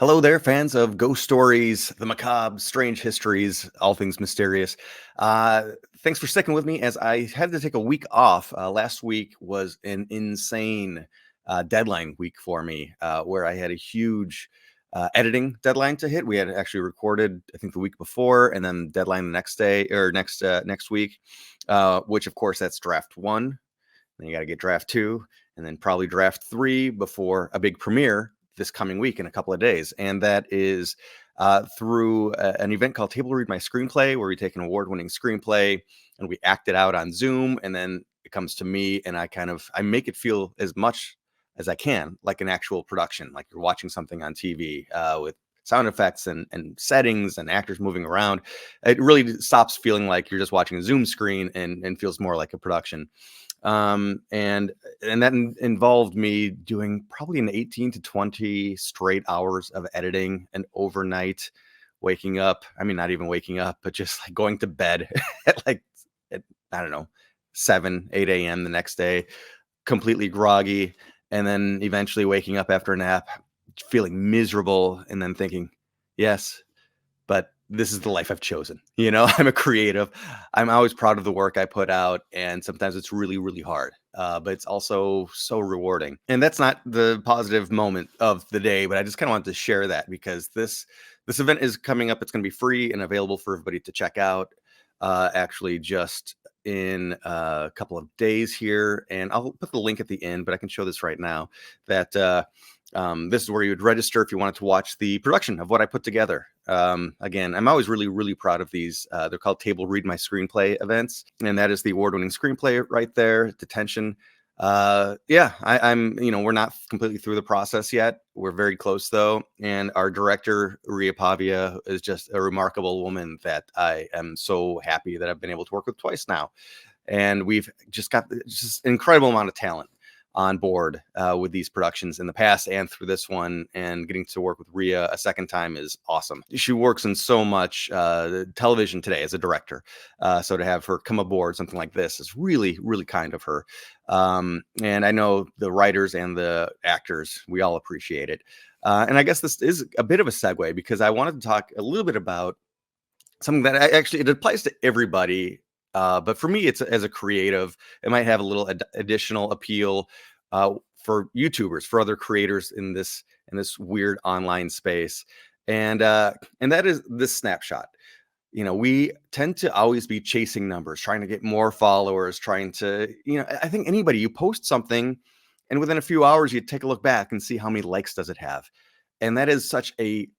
Hello there, fans of ghost stories, the macabre, strange histories, all things mysterious. Uh, Thanks for sticking with me as I had to take a week off. Last week was an insane deadline week for me, where I had a huge editing deadline to hit. We had actually recorded, I think, the week before, and then deadline the next day or next week, which of course that's draft one. Then you got to get draft two, and then probably draft three before a big premiere this coming week in a couple of days. And that is through an event called Table Read My Screenplay, where we take an award-winning screenplay and we act it out on Zoom. And then it comes to me, and I make it feel as much as I can like an actual production, like you're watching something on TV with sound effects and settings and actors moving around. It really stops feeling like you're just watching a Zoom screen and feels more like a production. And that involved me doing probably an 18 to 20 straight hours of editing and overnight waking up. I mean, not even waking up, but just like going to bed at I don't know, 7, 8 a.m. the next day, completely groggy. And then eventually waking up after a nap, feeling miserable, and then thinking, yes, but this is the life I've chosen. I'm a creative. I'm always proud of the work I put out, and sometimes it's really, really hard. But it's also so rewarding. And that's not the positive moment of the day, but I just kind of wanted to share that because this event is coming up. It's going to be free and available for everybody to check out. Actually, just in a couple of days here, and I'll put the link at the end, but I can show this right now. That this is where you would register if you wanted to watch the production of what I put together. Again, I'm always really, really proud of these. They're called Table Read My Screenplay events, and that is the award-winning screenplay right there, Detention. We're not completely through the process yet. We're very close though, and our director Ria Pavia is just a remarkable woman that I am so happy that I've been able to work with twice now, and we've just got just an incredible amount of talent on board with these productions in the past and through this one, and getting to work with Ria a second time is awesome. She works in so much television today as a director, so to have her come aboard something like this is really, really kind of her. And I know the writers and the actors, we all appreciate it. And I guess this is a bit of a segue because I wanted to talk a little bit about something that it applies to everybody. But for me, it's as a creative, it might have a little additional appeal for YouTubers, for other creators in this weird online space, and that is this snapshot. We tend to always be chasing numbers, trying to get more followers, trying to, I think anybody, you post something, and within a few hours, you take a look back and see how many likes does it have, and that is such a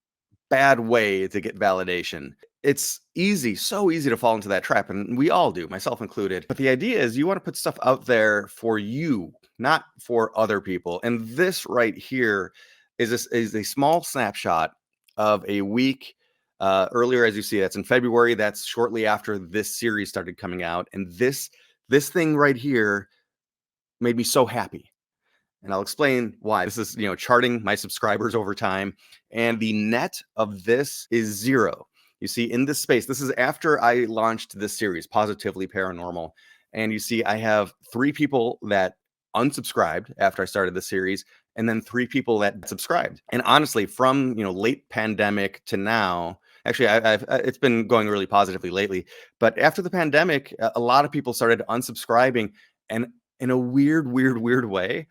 bad way to get validation. It's easy, so easy to fall into that trap, and we all do, myself included. But the idea is you want to put stuff out there for you, not for other people. And this right here is a small snapshot of a week earlier, as you see. That's in February. That's shortly after this series started coming out, and this thing right here made me so happy. And I'll explain why. This is, charting my subscribers over time. And the net of this is 0. You see, in this space, this is after I launched this series, Positively Paranormal. And you see, I have 3 people that unsubscribed after I started the series, and then 3 people that subscribed. And honestly, from, late pandemic to now, actually, it's been going really positively lately. But after the pandemic, a lot of people started unsubscribing. And in a weird way,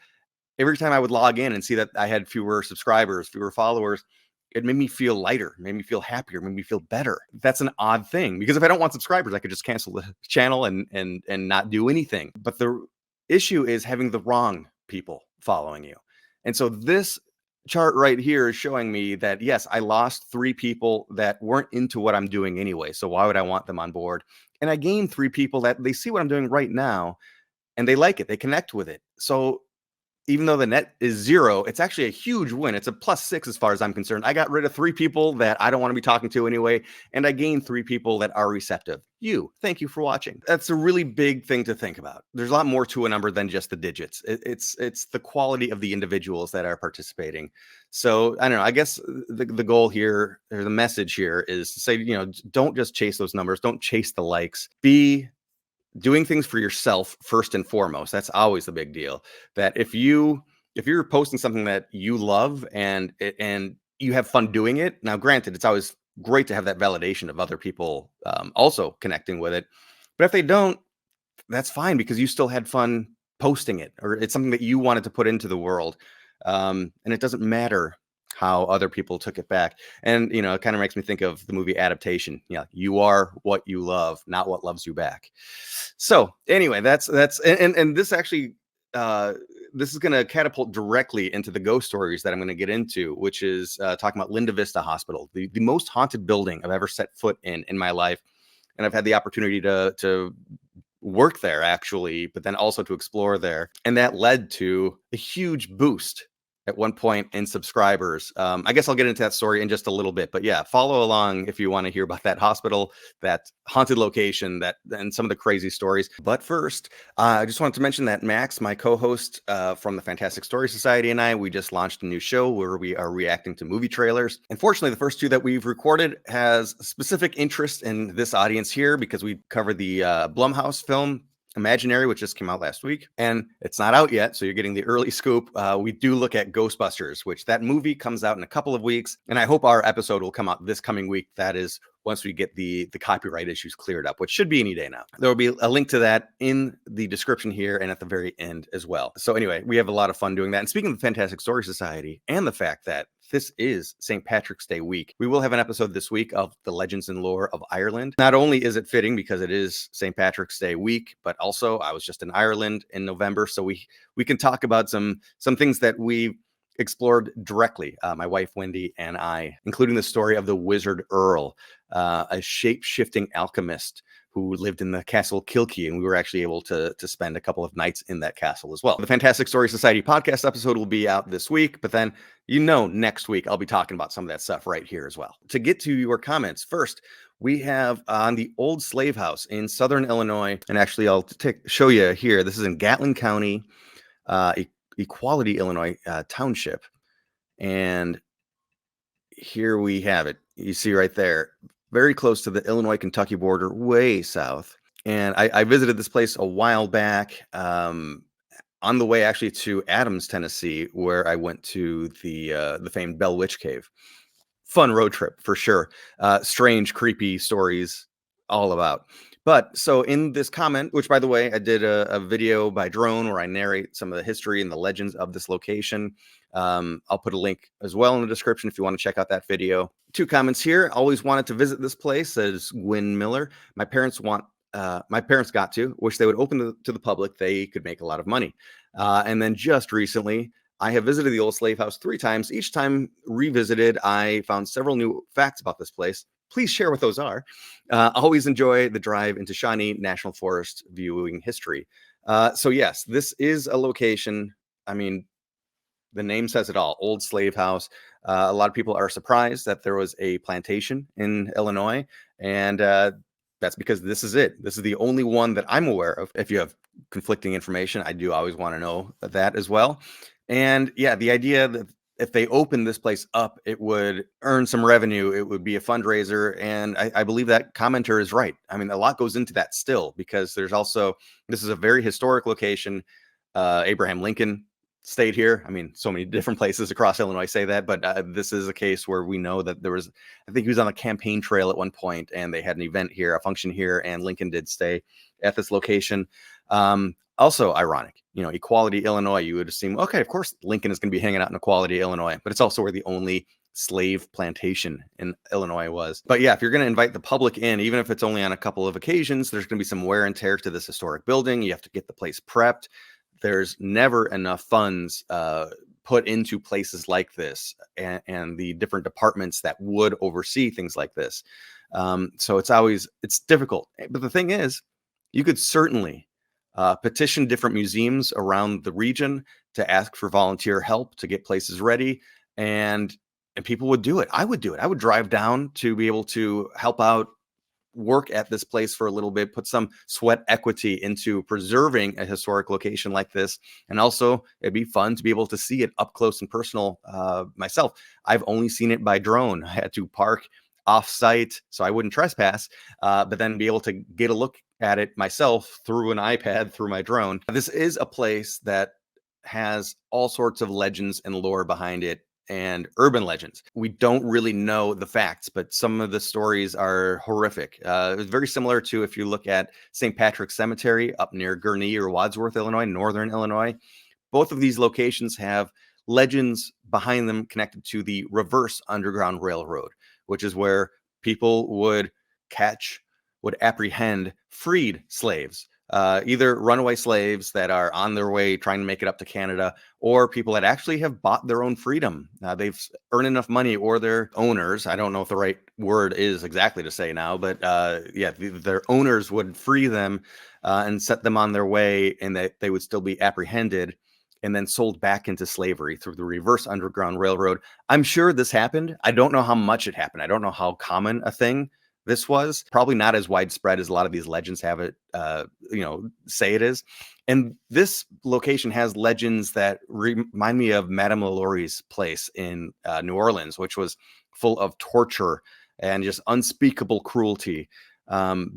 every time I would log in and see that I had fewer subscribers, fewer followers, it made me feel lighter, made me feel happier, made me feel better. That's an odd thing because if I don't want subscribers, I could just cancel the channel and not do anything. But the issue is having the wrong people following you. And so this chart right here is showing me that, yes, I lost 3 people that weren't into what I'm doing anyway. So why would I want them on board? And I gained 3 people that they see what I'm doing right now and they like it. They connect with it. So even though the net is 0, it's actually a huge win. It's a +6 as far as I'm concerned. I got rid of 3 people that I don't want to be talking to anyway, and I gained 3 people that are receptive. Thank you for watching. That's a really big thing to think about. There's a lot more to a number than just the digits. It's the quality of the individuals that are participating. So I don't know. I guess the goal here, or the message here, is to say, don't just chase those numbers. Don't chase the likes. Be doing things for yourself first and foremost. That's always the big deal. That if you're posting something that you love and you have fun doing it. Now, granted, it's always great to have that validation of other people also connecting with it. But if they don't, that's fine because you still had fun posting it, or it's something that you wanted to put into the world. And it doesn't matter how other people took it back. And, it kind of makes me think of the movie Adaptation. Yeah, you are what you love, not what loves you back. So anyway, and this actually, this is going to catapult directly into the ghost stories that I'm going to get into, which is talking about Linda Vista Hospital, the most haunted building I've ever set foot in my life. And I've had the opportunity to work there actually, but then also to explore there. And that led to a huge boost at one point in subscribers. I guess I'll get into that story in just a little bit, but yeah, follow along if you want to hear about that hospital, that haunted location, and some of the crazy stories. But first, I just wanted to mention that Max, my co-host from the Fantastic Story Society, and we just launched a new show where we are reacting to movie trailers. Unfortunately, the first two that we've recorded has specific interest in this audience here because we covered the Blumhouse film Imaginary, which just came out last week, and it's not out yet, so you're getting the early scoop. We do look at Ghostbusters, which that movie comes out in a couple of weeks, and I hope our episode will come out this coming week. That is once we get the copyright issues cleared up, which should be any day now. There will be a link to that in the description here and at the very end as well. So anyway, we have a lot of fun doing that. And speaking of the Fantastic Story Society and the fact that this is St. Patrick's Day week, we will have an episode this week of the legends and lore of Ireland. Not only is it fitting because it is St. Patrick's Day week, but also I was just in Ireland in November, so we can talk about some things that we explored directly, my wife Wendy and I, including the story of the Wizard Earl, a shape-shifting alchemist who lived in the castle Kilkee, and we were actually able to spend a couple of nights in that castle as well. The Fantastic Story Society podcast episode will be out this week, but then next week I'll be talking about some of that stuff right here as well. To get to your comments, first we have on the old slave house in southern Illinois, and actually I'll show you here. This is in Gatlin County, Equality, Illinois township, and here we have it. You see right there, very close to the Illinois-Kentucky border, way south. And I visited this place a while back, on the way actually to Adams, Tennessee, where I went to the famed Bell Witch Cave. Fun road trip for sure. Strange, creepy stories all about. But so in this comment, which by the way, I did a video by drone where I narrate some of the history and the legends of this location. I'll put a link as well in the description if you want to check out that video. Two comments here. Always wanted to visit this place, says Gwyn Miller. My parents got to, wish they would open to the public. They could make a lot of money. And then just recently, I have visited the old slave house 3 times. Each time revisited, I found several new facts about this place. Please share what those are. Always enjoy the drive into Shawnee National Forest viewing history. So yes, this is a location. I mean, the name says it all. Old slave house. A lot of people are surprised that there was a plantation in Illinois, and that's because this is it. This is the only one that I'm aware of. If you have conflicting information, I do always want to know that as well. And yeah, the idea that if they open this place up, it would earn some revenue. It would be a fundraiser. And I believe that commenter is right. I mean, a lot goes into that still, because there's also, this is a very historic location. Abraham Lincoln stayed here. I mean, so many different places across Illinois say that, but this is a case where we know that there was, I think he was on a campaign trail at one point, and they had an event here, a function here, and Lincoln did stay at this location. Also ironic, Equality, Illinois, you would assume, okay, of course, Lincoln is going to be hanging out in Equality, Illinois, but it's also where the only slave plantation in Illinois was. But yeah, if you're going to invite the public in, even if it's only on a couple of occasions, there's going to be some wear and tear to this historic building. You have to get the place prepped. There's never enough funds put into places like this and the different departments that would oversee things like this. So it's difficult. But the thing is, you could certainly petition different museums around the region to ask for volunteer help to get places ready, and people would do it. I would do it. I would drive down to be able to help out, work at this place for a little bit, put some sweat equity into preserving a historic location like this. And also it'd be fun to be able to see it up close and personal myself. I've only seen it by drone. I had to park off site so I wouldn't trespass, but then be able to get a look at it myself through an iPad, through my drone. This is a place that has all sorts of legends and lore behind it. and urban legends. We don't really know the facts, but some of the stories are horrific. It's very similar to if you look at St. Patrick's Cemetery up near Gurnee or Wadsworth, Illinois, northern Illinois. Both of these locations have legends behind them connected to the reverse Underground Railroad, which is where people would catch, would apprehend freed slaves, either runaway slaves that are on their way trying to make it up to Canada, or people that actually have bought their own freedom. They've earned enough money, or their owners, I don't know if the right word is exactly to say now, but yeah, their owners would free them and set them on their way, and that they would still be apprehended and then sold back into slavery through the reverse Underground Railroad. I'm sure this happened. I don't know how much it happened. I don't know how common a thing this was. Probably not as widespread as a lot of these legends have it, say it is. And this location has legends that remind me of Madame LaLaurie's place in New Orleans, which was full of torture and just unspeakable cruelty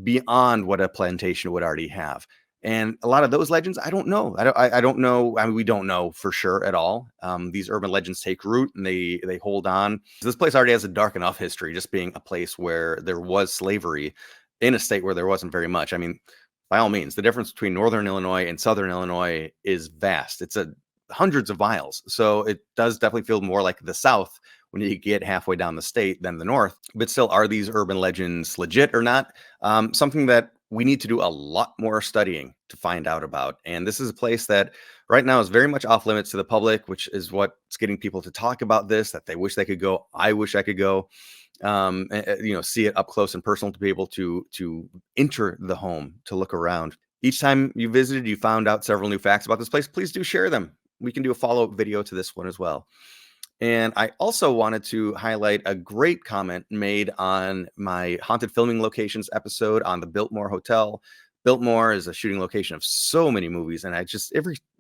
beyond what a plantation would already have. And a lot of those legends, I don't know. I don't know. I mean, we don't know for sure at all. These urban legends take root and they hold on. This place already has a dark enough history, just being a place where there was slavery in a state where there wasn't very much. I mean, by all means, the difference between northern Illinois and southern Illinois is vast. It's hundreds of miles. So it does definitely feel more like the South when you get halfway down the state than the North. But still, are these urban legends legit or not? Something that we need to do a lot more studying to find out about. And this is a place that right now is very much off limits to the public, which is what's getting people to talk about this, that they wish they could go. I wish I could go, see it up close and personal, to be able to enter the home, to look around. Each time you visited, you found out several new facts about this place. Please do share them. We can do a follow-up video to this one as well. And I also wanted to highlight a great comment made on my haunted filming locations episode on the Biltmore Hotel. Biltmore is a shooting location of so many movies, and it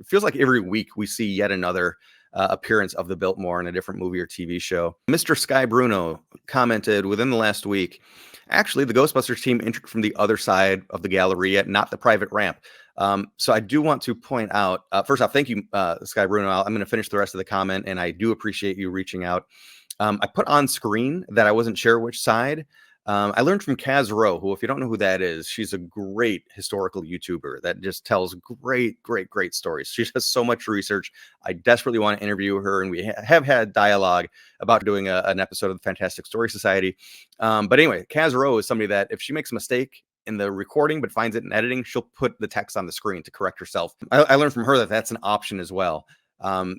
feels like every week we see yet another appearance of the Biltmore in a different movie or TV show. Mr. Sky Bruno commented within the last week, actually, the Ghostbusters team entered from the other side of the Galleria, not the private ramp. So I do want to point out, first off, thank you, Sky Bruno. I'm going to finish the rest of the comment, and I do appreciate you reaching out. I put on screen that I wasn't sure which side. I learned from Kaz Rowe, who, if you don't know who that is, she's a great historical YouTuber that just tells great stories. She does so much research. I desperately want to interview her, and we have had dialogue about doing an episode of the Fantastic Story Society. But anyway, Kaz Rowe is somebody that if she makes a mistake in the recording but finds it in editing, she'll put the text on the screen to correct herself. I learned from her that that's an option as well.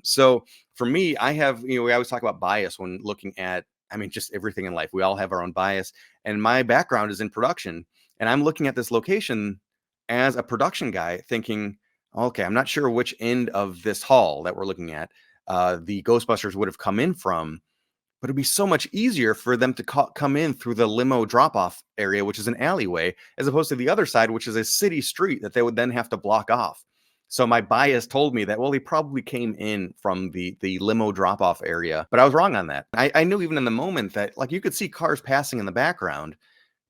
So for me, I have, we always talk about bias when looking at, just everything in life. We all have our own bias. And my background is in production. And I'm looking at this location as a production guy thinking, okay, I'm not sure which end of this hall that we're looking at the Ghostbusters would have come in from, but it'd be so much easier for them to come in through the limo drop-off area, which is an alleyway, as opposed to the other side, which is a city street that they would then have to block off. So my bias told me that, well, he probably came in from the limo drop-off area, but I was wrong on that. I knew even in the moment that, like, you could see cars passing in the background,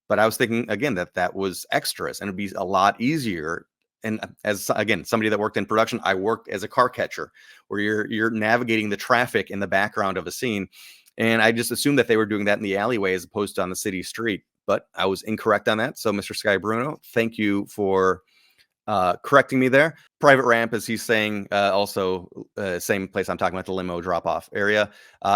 but I was thinking, again, that was extras, and it'd be a lot easier. And as, again, somebody that worked in production, I worked as a car catcher, where you're navigating the traffic in the background of a scene. And I just assumed that they were doing that in the alleyway as opposed to on the city street, but I was incorrect on that. So Mr. Sky Bruno, thank you for correcting me there. Private ramp, as he's saying, also same place I'm talking about, the limo drop-off area.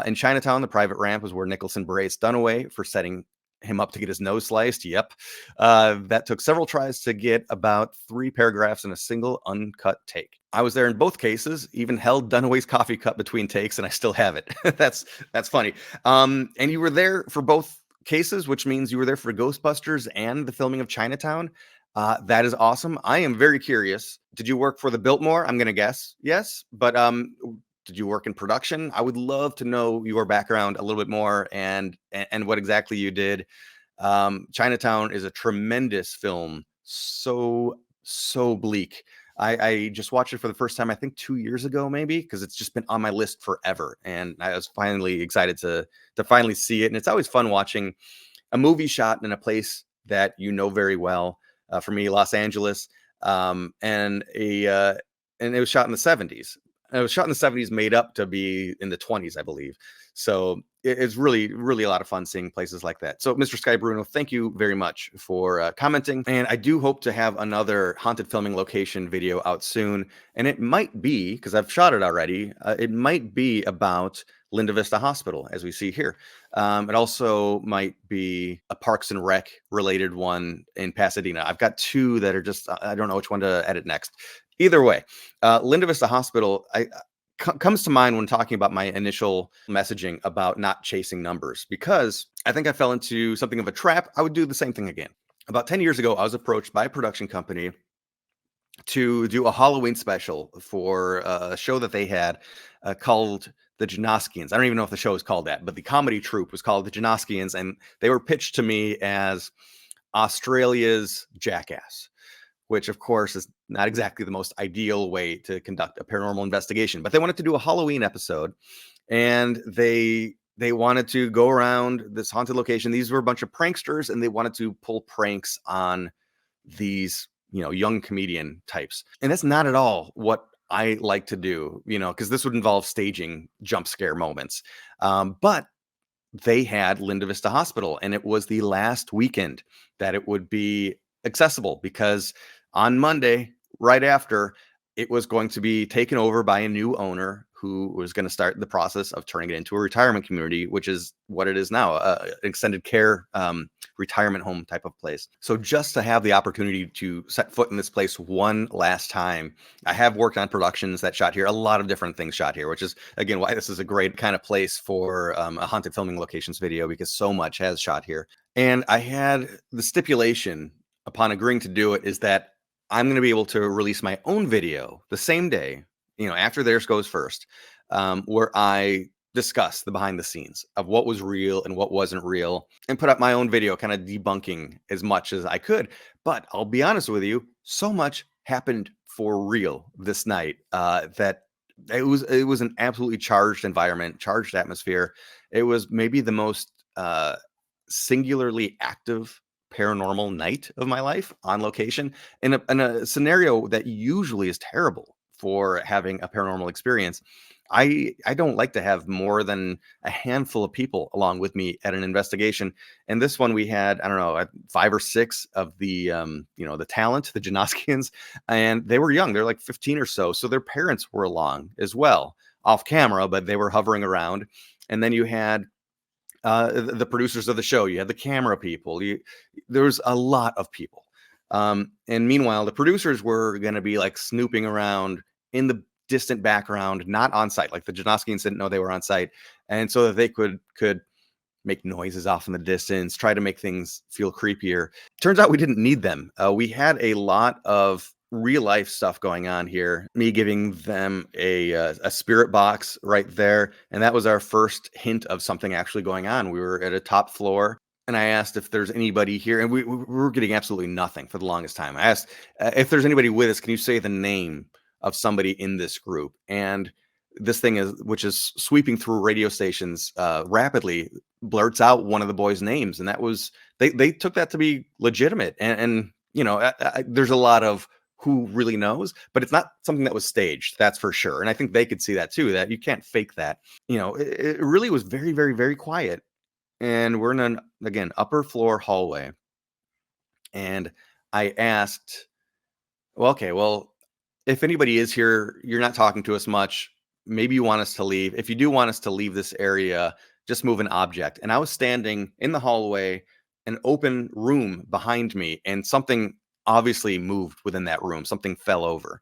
In Chinatown, the private ramp was where Nicholson berates Dunaway for setting him up to get his nose sliced. Yep. That took several tries to get about 3 paragraphs in a single uncut take. I was there in both cases, even held Dunaway's coffee cup between takes, and I still have it. That's funny. And you were there for both cases, which means you were there for Ghostbusters and the filming of Chinatown. That is awesome. I am very curious. Did you work for the Biltmore? I'm going to guess yes, but did you work in production? I would love to know your background a little bit more and what exactly you did. Chinatown is a tremendous film. So bleak. I just watched it for the first time, I think 2 years ago, maybe, because it's just been on my list forever. And I was finally excited to finally see it. And it's always fun watching a movie shot in a place that you know very well. For me, Los Angeles, and it was shot in the 70s. It was shot in the 70s, made up to be in the 20s, I believe. So it's really, really a lot of fun seeing places like that. So, Mr. Sky Bruno, thank you very much for commenting. And I do hope to have another haunted filming location video out soon. And it might be, because I've shot it already, it might be about Linda Vista Hospital, as we see here. It also might be a Parks and Rec related one in Pasadena. I've got two that are just, I don't know which one to edit next. Either way, Linda Vista Hospital comes to mind when talking about my initial messaging about not chasing numbers, because I think I fell into something of a trap. I would do the same thing again. About 10 years ago, I was approached by a production company to do a Halloween special for a show that they had called the Janoskians. I don't even know if the show is called that, but the comedy troupe was called the Janoskians, and they were pitched to me as Australia's Jackass, which of course is not exactly the most ideal way to conduct a paranormal investigation. But they wanted to do a Halloween episode, and they wanted to go around this haunted location. These were a bunch of pranksters, and they wanted to pull pranks on these, young comedian types. And that's not at all what I like to do, because this would involve staging jump scare moments. But they had Linda Vista Hospital, and it was the last weekend that it would be accessible, because on Monday, right after, it was going to be taken over by a new owner who was going to start the process of turning it into a retirement community, which is what it is now, an extended care retirement home type of place. So just to have the opportunity to set foot in this place one last time, I have worked on productions that shot here, a lot of different things shot here, which is, again, why this is a great kind of place for a haunted filming locations video, because so much has shot here. And I had the stipulation upon agreeing to do it is that I'm going to be able to release my own video the same day, after theirs goes first, where I discuss the behind the scenes of what was real and what wasn't real, and put up my own video kind of debunking as much as I could. But I'll be honest with you, so much happened for real this night that it was an absolutely charged environment, charged atmosphere. It was maybe the most singularly active paranormal night of my life on location, in a scenario that usually is terrible for having a paranormal experience. I don't like to have more than a handful of people along with me at an investigation. And this one we had, I don't know, 5 or 6 of the the talent, the Janoskians, and they were young. They're like 15 or so. So their parents were along as well, off camera, but they were hovering around. And then you had the producers of the show, you had the camera people, there was a lot of people. And meanwhile, the producers were going to be like snooping around in the distant background, not on site. Like the Janoskians didn't know they were on site. And so that they could make noises off in the distance, try to make things feel creepier. Turns out we didn't need them. We had a lot of real life stuff going on here. Me giving them a spirit box right there, and that was our first hint of something actually going on. We were at a top floor, and I asked if there's anybody here, and we were getting absolutely nothing for the longest time. I asked if there's anybody with us, can you say the name of somebody in this group? And this thing which is sweeping through radio stations rapidly, blurts out one of the boys' names, and that was they took that to be legitimate. And there's a lot of who really knows, but it's not something that was staged, that's for sure. And I think they could see that too, that you can't fake that. It really was very, very, very quiet. And we're in an, again, upper floor hallway. And I asked, well, if anybody is here, you're not talking to us much. Maybe you want us to leave. If you do want us to leave this area, just move an object. And I was standing in the hallway, an open room behind me, and something obviously moved within that room. Something fell over.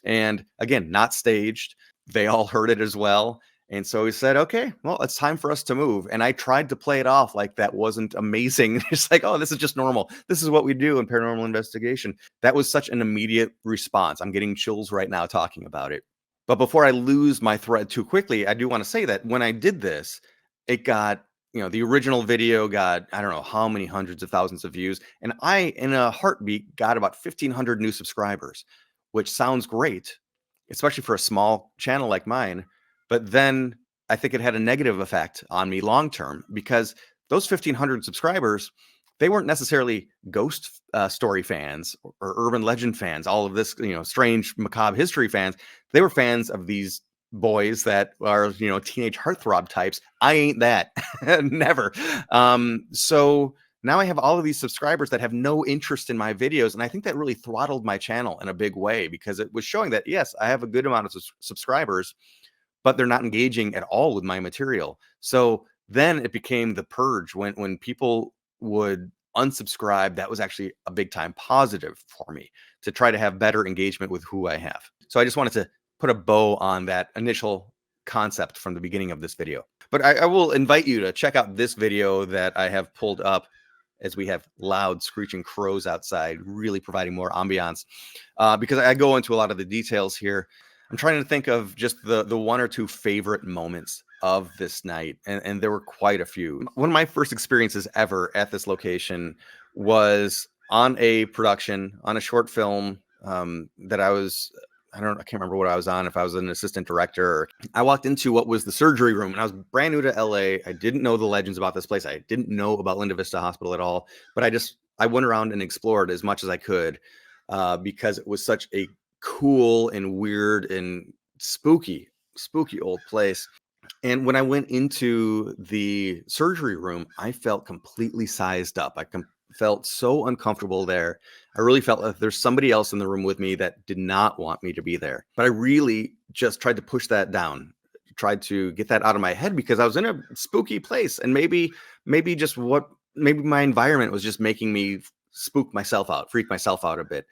And again, not staged. They all heard it as well. And so he said, okay, well, it's time for us to move. And I tried to play it off like that wasn't amazing. It's like, oh, this is just normal. This is what we do in paranormal investigation. That was such an immediate response. I'm getting chills right now talking about it. But before I lose my thread too quickly, I do want to say that when I did this, it got, the original video got, I don't know how many hundreds of thousands of views. And I, in a heartbeat, got about 1,500 new subscribers, which sounds great, especially for a small channel like mine. But then I think it had a negative effect on me long term, because those 1,500 subscribers, they weren't necessarily ghost story fans or urban legend fans, all of this, strange, macabre history fans. They were fans of these boys that are, teenage heartthrob types. I ain't that. Never. So now I have all of these subscribers that have no interest in my videos. And I think that really throttled my channel in a big way, because it was showing that, yes, I have a good amount of subscribers, but they're not engaging at all with my material. So then it became the purge. When people would unsubscribe, that was actually a big time positive for me to try to have better engagement with who I have. So I just wanted to put a bow on that initial concept from the beginning of this video. But I will invite you to check out this video that I have pulled up, as we have loud screeching crows outside, really providing more ambiance, because I go into a lot of the details here. I'm trying to think of just the one or two favorite moments of this night, and there were quite a few. One of my first experiences ever at this location was on a production, on a short film that I can't remember what I was on, if I was an assistant director. I walked into what was the surgery room, and I was brand new to LA. I didn't know the legends about this place. I didn't know about Linda Vista Hospital at all, but I went around and explored as much as I could, because it was such a cool and weird and spooky old place. And when I went into the surgery room, I felt completely sized up. I felt so uncomfortable there. I really felt like there's somebody else in the room with me that did not want me to be there. But I really just tried to push that down, tried to get that out of my head, because I was in a spooky place, and maybe my environment was just making me freak myself out a bit.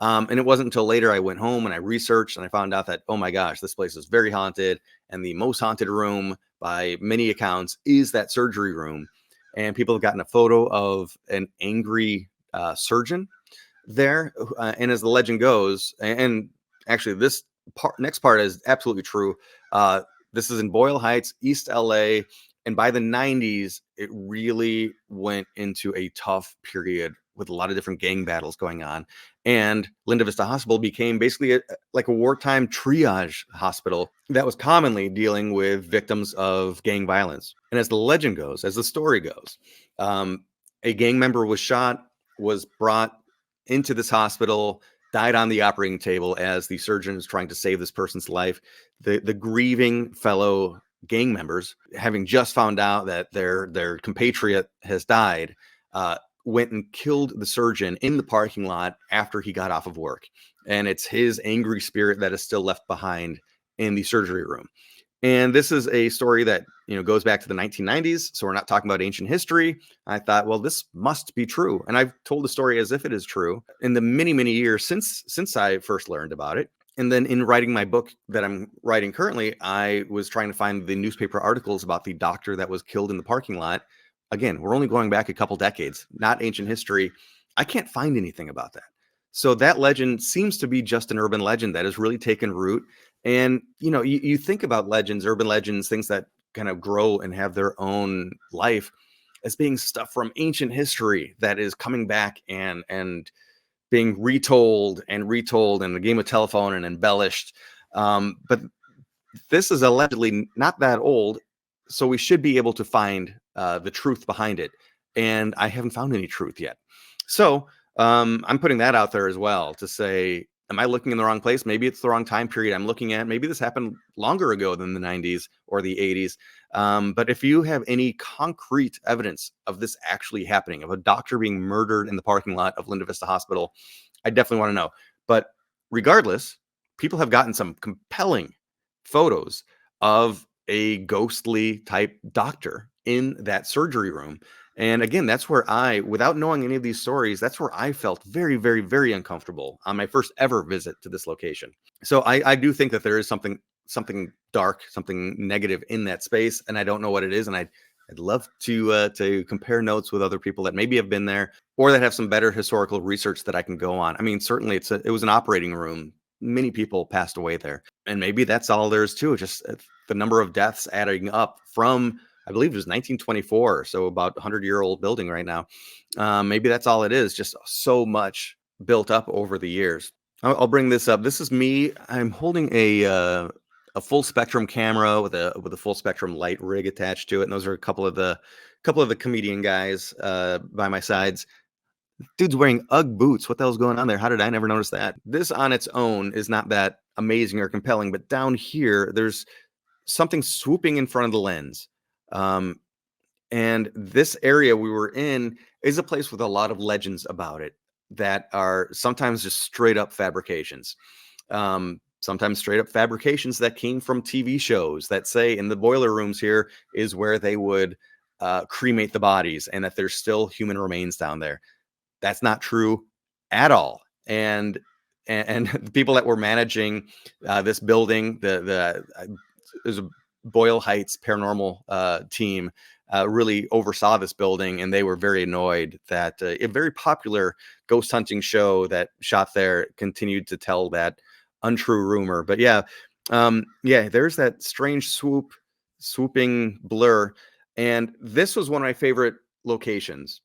And it wasn't until later I went home and I researched, and I found out that, oh my gosh, this place is very haunted. And the most haunted room by many accounts is that surgery room. And people have gotten a photo of an angry surgeon there. And as the legend goes, and actually this next part is absolutely true. This is in Boyle Heights, East LA. And by the 90s, it really went into a tough period with a lot of different gang battles going on. And Linda Vista Hospital became basically like a wartime triage hospital that was commonly dealing with victims of gang violence. And as the legend goes, as the story goes, a gang member was shot, was brought into this hospital, died on the operating table as the surgeon is trying to save this person's life. The grieving fellow gang members, having just found out that their compatriot has died, went and killed the surgeon in the parking lot after he got off of work. And it's his angry spirit that is still left behind in the surgery room. And this is a story that, goes back to the 1990s. So we're not talking about ancient history. I thought, well, this must be true. And I've told the story as if it is true in the many, many years since I first learned about it. And then in writing my book that I'm writing currently, I was trying to find the newspaper articles about the doctor that was killed in the parking lot. Again, we're only going back a couple decades, not ancient history. I can't find anything about that. So that legend seems to be just an urban legend that has really taken root. And, you think about legends, urban legends, things that kind of grow and have their own life, as being stuff from ancient history that is coming back and being retold and a game of telephone and embellished. But this is allegedly not that old. So we should be able to find the truth behind it. And I haven't found any truth yet. So I'm putting that out there as well to say, am I looking in the wrong place? Maybe it's the wrong time period I'm looking at. Maybe this happened longer ago than the 90s or the 80s. But if you have any concrete evidence of this actually happening, of a doctor being murdered in the parking lot of Linda Vista Hospital, I definitely want to know. But regardless, people have gotten some compelling photos of a ghostly type doctor in that surgery room. And again, that's where without knowing any of these stories, that's where I felt very, very, very uncomfortable on my first ever visit to this location. So I do think that there is something dark, something negative in that space, and I don't know what it is. And I'd love to compare notes with other people that maybe have been there or that have some better historical research that I can go on. I mean, certainly it was an operating room. Many people passed away there, and maybe that's all there is to it. Just the number of deaths adding up from, I believe it was 1924, so about 100-year-old building right now. Maybe that's all it is. Just so much built up over the years. I'll bring this up. This is me. I'm holding a a full spectrum camera with a full spectrum light rig attached to it. And those are a couple of the comedian guys by my sides. Dude's wearing Ugg boots. What the hell's going on there? How did I never notice that? This on its own is not that amazing or compelling, but down here, there's something swooping in front of the lens. And this area we were in is a place with a lot of legends about it that are sometimes just straight up fabrications. Sometimes straight up fabrications that came from TV shows that say in the boiler rooms here is where they would cremate the bodies, and that there's still human remains down there. That's not true at all. And the people that were managing this building, there's a Boyle Heights paranormal team, really oversaw this building, and they were very annoyed that a very popular ghost hunting show that shot there continued to tell that untrue rumor. But yeah, there's that strange swooping blur, and this was one of my favorite locations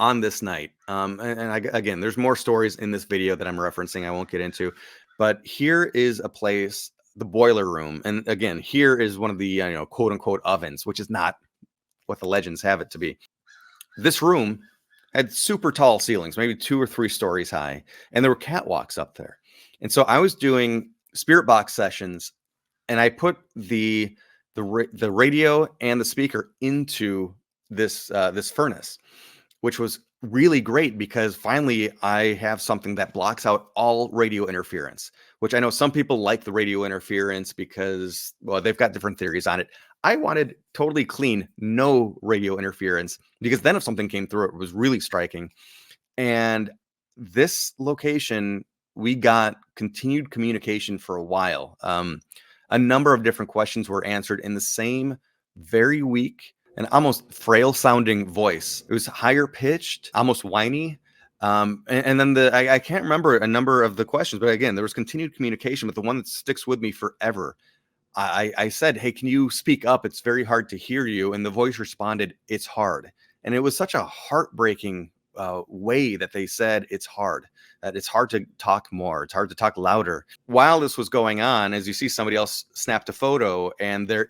on this night. Again, there's more stories in this video that I'm referencing I won't get into, but here is a place, the boiler room. And again, here is one of the quote unquote ovens, which is not what the legends have it to be. This room had super tall ceilings, maybe 2 or 3 stories high, and there were catwalks up there. And so I was doing spirit box sessions, and I put the radio and the speaker into this furnace, which was really great because finally I have something that blocks out all radio interference, which I know some people like the radio interference because, well, they've got different theories on it. I wanted totally clean, no radio interference, because then if something came through, it was really striking. And this location, we got continued communication for a while. A number of different questions were answered in the same very weak and almost frail sounding voice. It was higher pitched, almost whiny. And then I can't remember a number of the questions, but again, there was continued communication. But the one that sticks with me forever, I said, "Hey, can you speak up? It's very hard to hear you." And the voice responded, "It's hard." And it was such a heartbreaking way that they said it's hard, that it's hard to talk more, it's hard to talk louder. While this was going on, as you see, somebody else snapped a photo, and there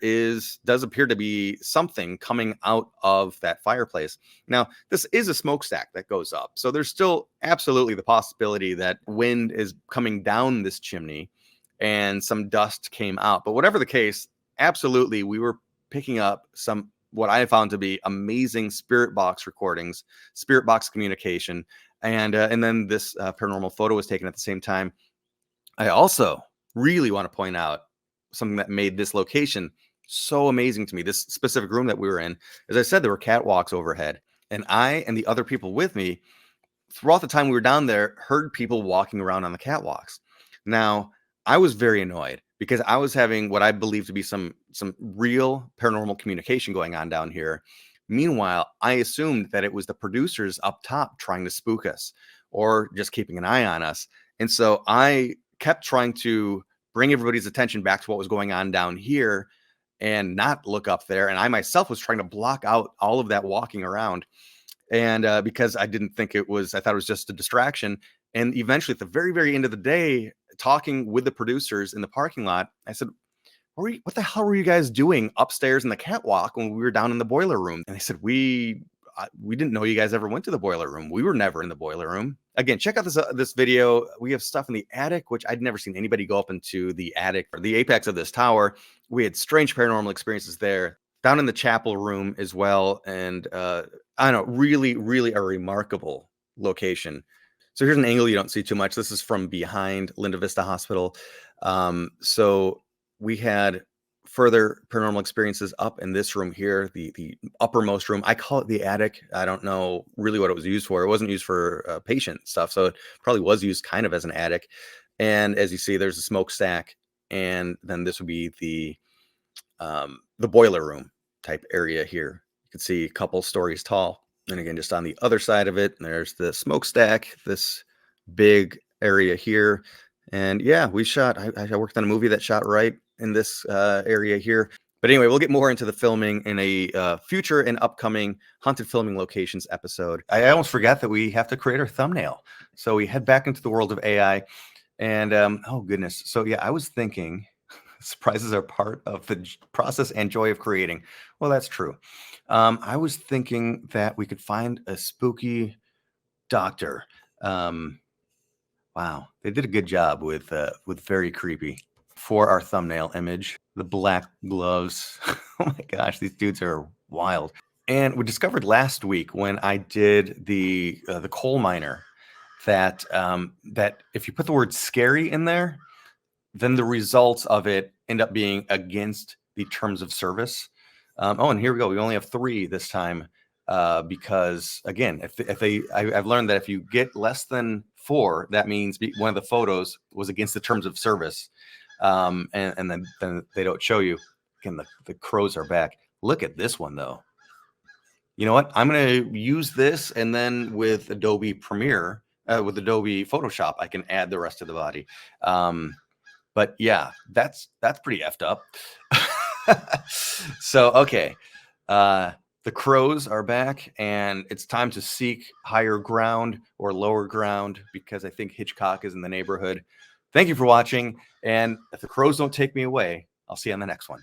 does appear to be something coming out of that fireplace. Now, this is a smokestack that goes up, so there's still absolutely the possibility that wind is coming down this chimney and some dust came out. But whatever the case, absolutely, we were picking up some what I found to be amazing spirit box recordings, spirit box communication, and then this paranormal photo was taken at the same time. I also really want to point out something that made this location so amazing to me. This specific room that we were in, as I said, there were catwalks overhead, and I and the other people with me, throughout the time we were down there, heard people walking around on the catwalks. Now, I was very annoyed because I was having what I believe to be some real paranormal communication going on down here. Meanwhile, I assumed that it was the producers up top trying to spook us or just keeping an eye on us. And so I kept trying to bring everybody's attention back to what was going on down here and not look up there. And I myself was trying to block out all of that walking around. And because I didn't think I thought it was just a distraction. And eventually, at the very, very end of the day, talking with the producers in the parking lot, I said, "What the hell were you guys doing upstairs in the catwalk when we were down in the boiler room?" And they said, we didn't know you guys ever went to the boiler room. We were never in the boiler room. Again, check out this video. We have stuff in the attic, which I'd never seen anybody go up into the attic or the apex of this tower. We had strange paranormal experiences there. Down in the chapel room as well. And I don't know, really, really a remarkable location. So here's an angle you don't see too much. This is from behind Linda Vista Hospital. So we had further paranormal experiences up in this room here, the uppermost room. I call it the attic. I don't know really what it was used for. It wasn't used for patient stuff, so it probably was used kind of as an attic. And as you see, there's a smokestack, and then this would be the boiler room type area here. You can see a couple stories tall. And again, just on the other side of it, there's the smokestack, this big area here. And yeah, I worked on a movie that shot right in this area here. But anyway, we'll get more into the filming in a future and upcoming haunted filming locations episode. I almost forgot that we have to create our thumbnail. So we head back into the world of AI. And oh goodness. So yeah, I was thinking Surprises are part of the process and joy of creating. Well, that's true. I was thinking that we could find a spooky doctor. Um, wow, they did a good job with very creepy for our thumbnail image. The black gloves. Oh my gosh, these dudes are wild. And we discovered last week when I did the coal miner that that if you put the word scary in there, then the results of it end up being against the terms of service. Oh, and here we go. We only have 3 this time because, again, I've learned that if you get less than 4, that means one of the photos was against the terms of service, and then they don't show you. Again, the crows are back. Look at this one though. You know what? I'm going to use this, and then with Adobe Premiere, with Adobe Photoshop, I can add the rest of the body. But yeah, that's pretty effed up. So, okay. The crows are back, and it's time to seek higher ground or lower ground because I think Hitchcock is in the neighborhood. Thank you for watching. And if the crows don't take me away, I'll see you on the next one.